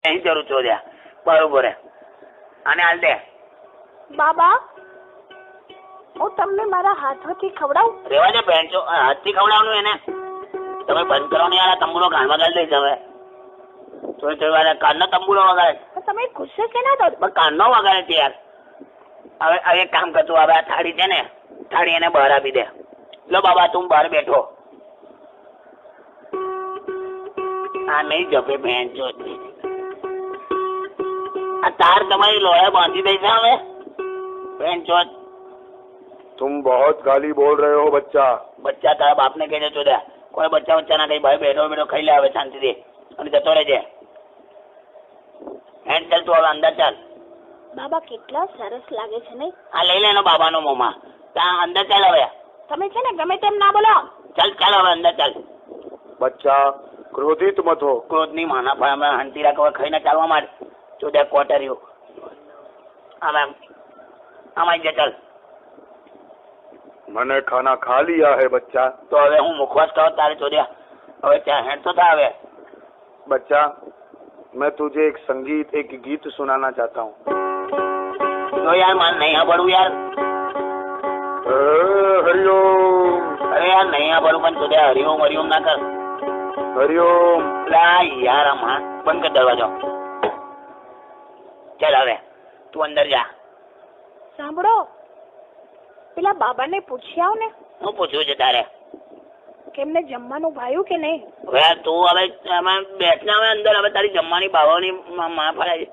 અહીં જરૂર ચોદ્યા બરોબર અને હાલ દે બાબા હું તમને મારા હાથોથી ખવડાવું? રેવા દે બેન્ચો હાથથી ખવડાવવાનું એને તમે બંધ કરો ને યાર તંબુરો ગાળમાં ગાળી દઈશ હવે થોડી થોડી વાર કાનનો તંબુરો વગાડે તમે ગુસ્સે કે ના દો કાનનો વગાડે છે યાર હવે એક કામ કરતું હવે આ થાળી છે ને થાળી એને બહાર આપી દે લો બાબા તું બહાર બેઠો આ નહીં જપે બેન્ચો આ તાર તમારી લોહે બાંધી દઈ છે હવે બેન્ચો तुम बहुत गाली बोल रहे हो बच्चा। बच्चा तारा बाप ने कहने चोद्या कोई बच्चा बच्चा ना कहीं भाई बैठो बैठो खाई ले शांति दे અને જતો રહેજે હેન્ડ ચાલ તું હવે અંદર ચાલ બાબા કેટલા સરસ લાગે છે નહીં? આ લઈ લેનો બાબાનો મોમાં ત્યાં અંદર ચાલ હવે તમે છે ને ગમે તેમ ના બોલો ચાલ ચાલ હવે અંદર ચાલ बच्चा क्रोधित मत हो। ક્રોધની માના પર અમે હંતી રાખ હવે ખાઈને ચાલવા માંડ ચોદ્યા ક્વાર્ટર્યો આમ આમાં જ ચાલ मैंने खाना खा लिया है बच्चा। તો હવે હું મુખવાસ કરો તારે ચોદ્યા હવે ત્યાં હેડ તો થા હવે बच्चा मैं तुझे एक संगीत एक गीत सुनाना चाहता हूँ। તો યાર માન નહીં સાંભળવું યાર हरिओम અરે યાર નહીં સાંભળવું પણ ચોદ્યા હરિઓમ હરિઓમ ના કર हरिओम। લા યાર આમ હા બંધ કર દરવાજો ચાલ હવે તું અંદર જા સાંભળો પેલા બાબાને પૂછી આવ ને હું પૂછ્યું છે તારે કે એમને જમવાનું ભાવ્યું કે નહીં? હવે તું હવે બેસના હવે અંદર હવે તારી જમવાની બાવાની માં ફરાય છે